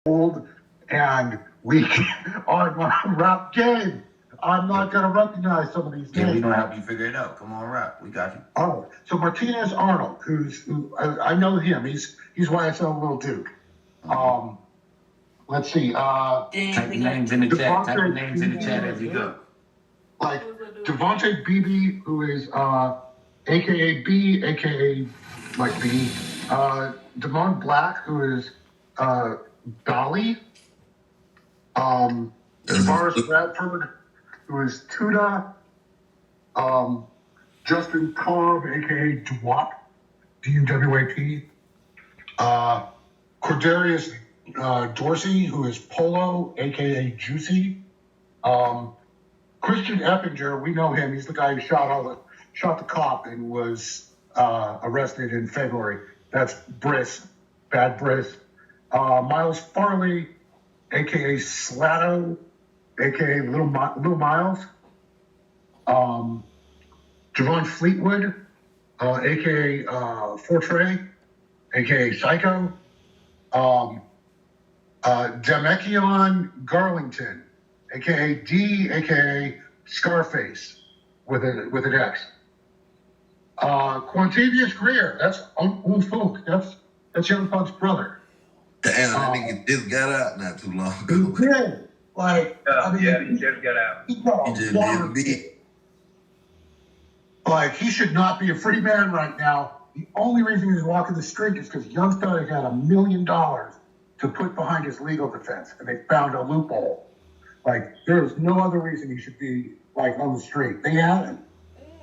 old and weak on my rap game. I'm not going to recognize some of these names. Yeah, we gonna help you figure it out. Come on, rap. We got you. Oh, so Martinez Arnold, I know him. He's YSL Little Duke. Let's see. Type your names in the chat. Type your names in the chat as you go. Like Devontae Beebe, who is AKA B, AKA like B. Devon Black, who is Dolly. Tavares Bradford, who is Tuna. Justin Cobb, aka Dwap, D-U-W-A-P. Cordarius Dorsey, who is Polo, aka Juicy. Christian Eppinger, we know him. He's the guy who shot the cop and was arrested in February. That's Briss, Bad Briss. Miles Farley, aka Slato, aka Little Miles. Javon Fleetwood, aka Fortray, aka Psycho. Demekion Garlington, aka D, aka Scarface, with an X. Quantavious Greer, that's Old Folk, that's Young Thug's brother. Damn, that nigga just got out not too long ago. He did. Like, he just got out. He just didn't be. Like, he should not be a free man right now. The only reason he's walking the street is because Young Thug had $1 million to put behind his legal defense, and they found a loophole. Like, there's no other reason he should be, like, on the street. They haven't.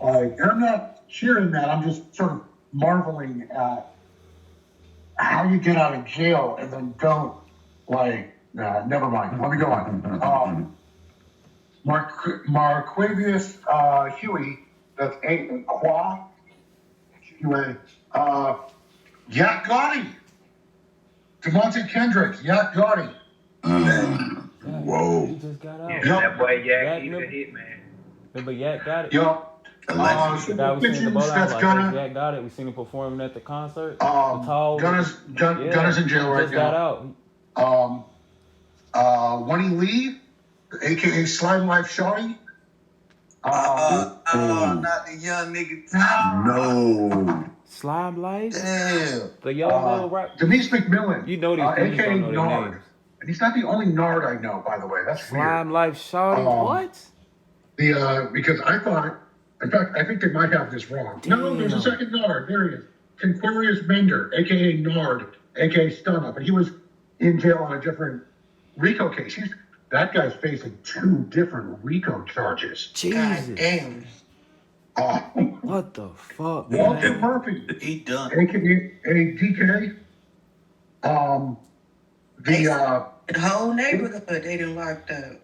Like, and I'm not cheering that. I'm just sort of marveling at how you get out of jail and then don't, like, never mind. Let me go on. Marquavius Huey, that's Qua. Anyway, Yak Gotti. DeMonte Kendricks, Yak Gotti. Whoa. He just got out. Yeah, that boy Yak, he's a hit, man. But Yak got it. Yup. The guy we seen in the bowl, that's like, Gunna. Yak got it. We seen him performing at the concert. Gunna's in jail right just got now. Out. Winnie Lee, aka Slime Life Shawty. Not the young nigga. No. Slime Life? Damn. The young little rap. Denise McMillan. You know these things, aka don't know their Nard. names. And he's not the only Nard I know, by the way. That's Slime weird. Life Shawty? What? Because I thought, in fact, I think they might have this wrong. Damn. No, there's a second Nard. There he is. Conquarius Bender, aka Nard, aka Stun Up. And he was in jail on a different Rico case. That guy's facing 2 different Rico charges. Jesus. Damn. What the fuck? Walter Man? Murphy, He done. aka DK. The whole neighborhood, they done locked up.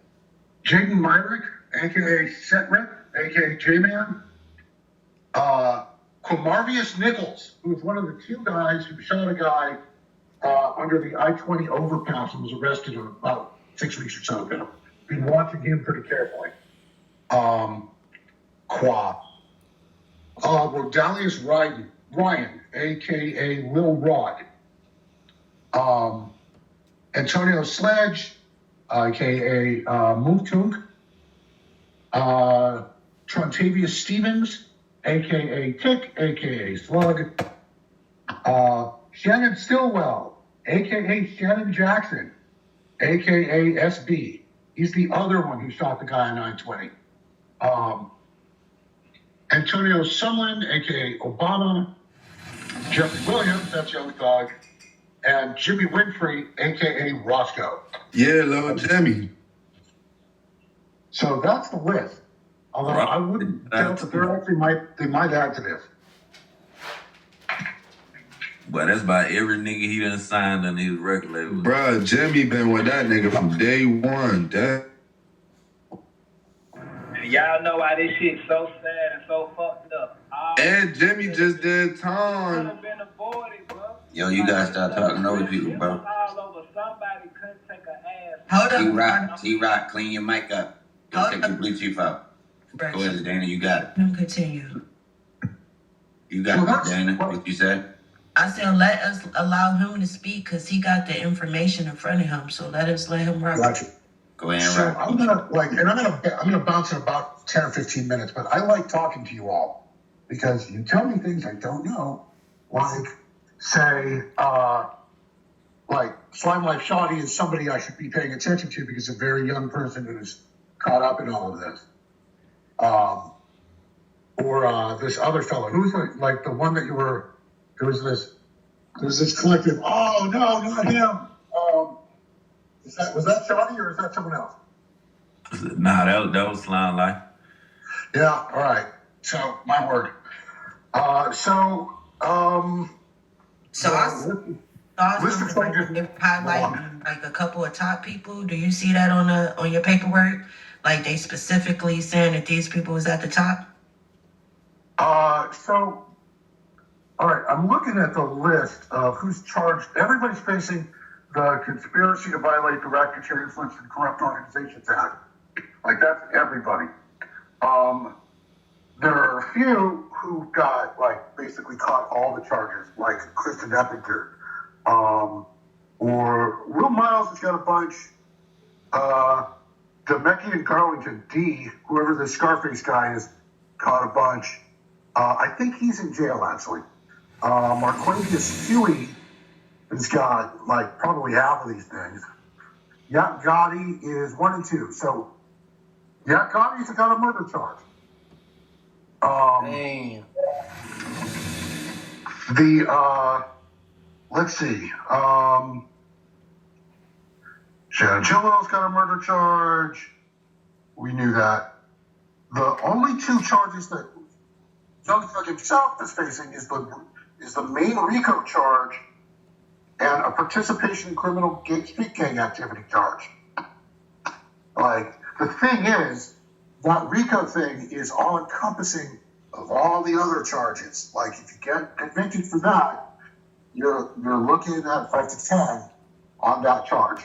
Jaden Myrick, aka Setrip, aka J-Man. Quamarvius Nichols, who was one of the 2 guys who shot a guy under the I-20 overpass and was arrested about 6 weeks or so ago. Been watching him pretty carefully. Rodalius Ryan, aka Lil Rod. Antonio Sledge, aka Mootunk. Trontavious Stevens, aka Tick, aka Slug. Shannon Stillwell, aka Shannon Jackson, aka SB. He's the other one who shot the guy on 920. Antonio Sumlin, aka Obama. Jeffrey Williams, that's Young Thug. And Jimmy Winfrey, aka Roscoe. Yeah, little Jimmy. So that's the list. Although I wouldn't doubt that they might add to this. But that's about every nigga he done signed on his record label. Bruh, Jimmy been with that nigga from day one. Y'all know why this shit's so sad and so fucked up. And Jimmy just did Could time. have been avoided, bro. Yo, you gotta start talking over people, bro. All over somebody couldn't take an ass. Hold up. T-Rock, clean your mic up. Don't take your Bluetooth out. Go ahead, Dana, you got it. Let me continue. You got it, Dana. What you said? I said let us allow him to speak because he got the information in front of him. So let him rock. Gotcha. Go ahead and So rock. I'm gonna bounce in about 10 or 15 minutes, but I like talking to you all because you tell me things I don't know. Like, say, like Slime Life Shoddy is somebody I should be paying attention to because a very young person who's caught up in all of this. Or this other fellow, who's like the one that you were. There was this collective. Oh no, not him. Was that Shoddy or is that someone else? Nah, that was Slime Life. Yeah. All right. So my word. So I list of soldiers. highlighting like a couple of top people. Do you see that on your paperwork? Like they specifically saying that these people was at the top? So, all right, I'm looking at the list of who's charged. Everybody's facing the Conspiracy to Violate the Racketeer Influence and Corrupt Organizations Act. Like, that's everybody. There are a few who got, like, basically caught all the charges, like Kristen Eppinger. Or Will Miles has got a bunch. Demecki and Garlington, D, whoever the Scarface guy is, caught a bunch. I think he's in jail, actually. Marquavius Huey has got, like, probably half of these things. Yak Gotti is 1 and 2. So, Yak Gotti's got a murder charge. Damn. Let's see. Shannon Chilwell's got a murder charge. We knew that. The only 2 charges that Young Thug himself is facing is the main Rico charge and a participation in criminal street gang activity charge. Like, the thing is, that Rico thing is all encompassing of all the other charges. Like, if you get convicted for that, you're looking at 5 to 10 on that charge.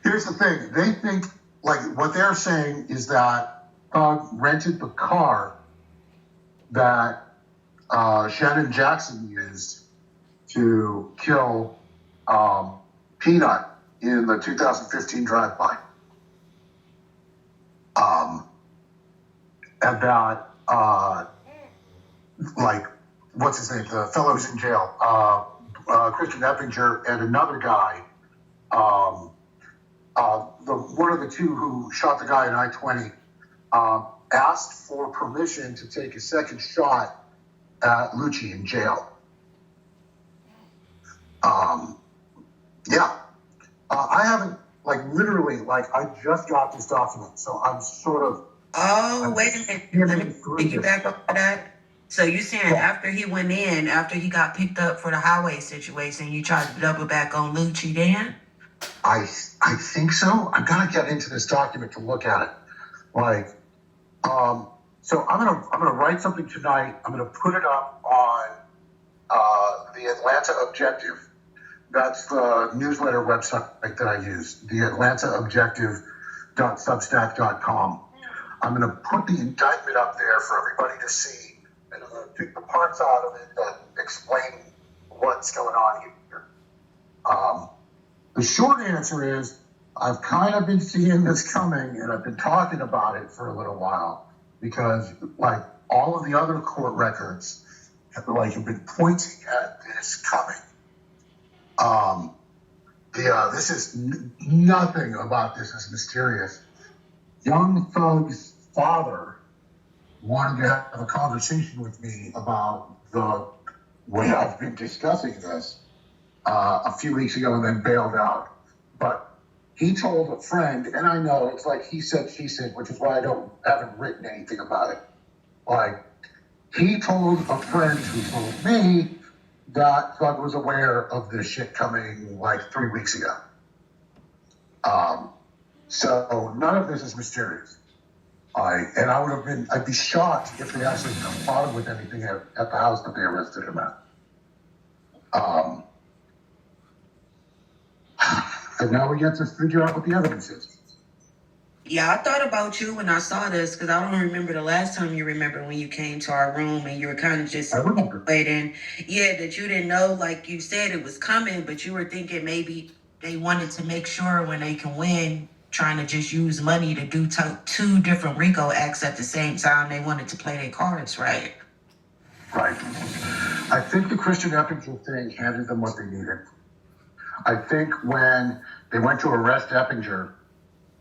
Here's the thing. They think, like, what they're saying is that Thug rented the car that Shannon Jackson used to kill Peanut in the 2015 drive-by. And that, like, what's his name? The fellow who's in jail, Christian Eppinger, and another guy, one of the 2 who shot the guy in I-20, asked for permission to take a second shot at Lucci in jail. Yeah. I haven't, like, literally, like, I just got this document, so I'm sort of. Oh, wait a minute. Let me take you back up to that. So you saying after he went in, after he got picked up for the highway situation, you tried to double back on Lucci then? I think so. I gotta get into this document to look at it. Like, so I'm gonna write something tonight. I'm gonna put it up on the Atlanta Objective. That's the newsletter website that I use. The AtlantaObjective.substack.com. I'm gonna put the indictment up there for everybody to see, and I'm gonna pick the parts out of it that explain what's going on here. The short answer is I've kind of been seeing this coming, and I've been talking about it for a little while because, like, all of the other court records have been pointing at this coming. This is nothing about this is mysterious. Young Thug's father wanted to have a conversation with me about the way I've been discussing this a few weeks ago and then bailed out. But he told a friend, and I know it's like he said, she said, which is why I haven't written anything about it. Like, he told a friend who told me that Thug was aware of this shit coming like 3 weeks ago. So none of this is mysterious. I'd be shocked if they actually caught him with anything at the house that they arrested him at. And now we get to figure out what the evidence is. Yeah, I thought about you when I saw this because I don't remember the last time you remember when you came to our room and you were kind of just I remember. waiting. Yeah, that you didn't know, like you said, it was coming, but you were thinking maybe they wanted to make sure when they can win, trying to just use money to do two different Rico acts at the same time. They wanted to play their cards right. Right. I think the Christian Eppinger thing handed them what they needed. I think when they went to arrest Eppinger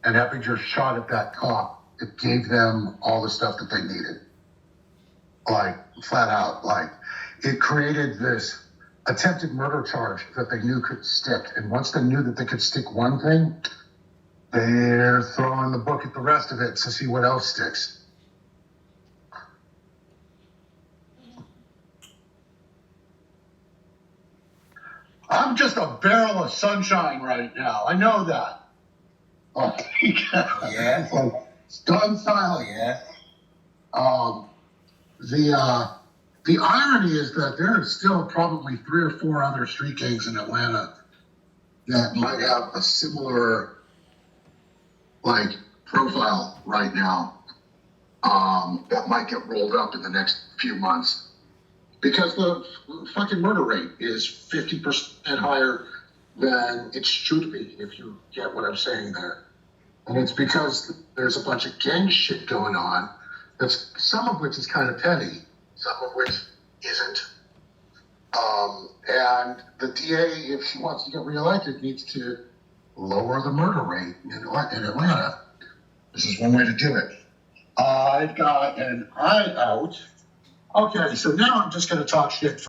and Eppinger shot at that cop, it gave them all the stuff that they needed. Like, flat out. Like, it created this attempted murder charge that they knew could stick. And once they knew that they could stick one thing, they're throwing the book at the rest of it to see what else sticks. I'm just a barrel of sunshine right now. I know that. Oh, Yeah. It's like stunned silence. Yeah. The irony is that there are still probably 3 or 4 other street gangs in Atlanta that might have a similar like profile right now. That might get rolled up in the next few months. Because the fucking murder rate is 50% higher than it should be, if you get what I'm saying there. And it's because there's a bunch of gang shit going on, that's some of which is kind of petty, some of which isn't. And the DA, if she wants to get reelected, needs to lower the murder rate in Atlanta. This is one way to do it. I've got an eye out. Okay, so now I'm just going to talk shit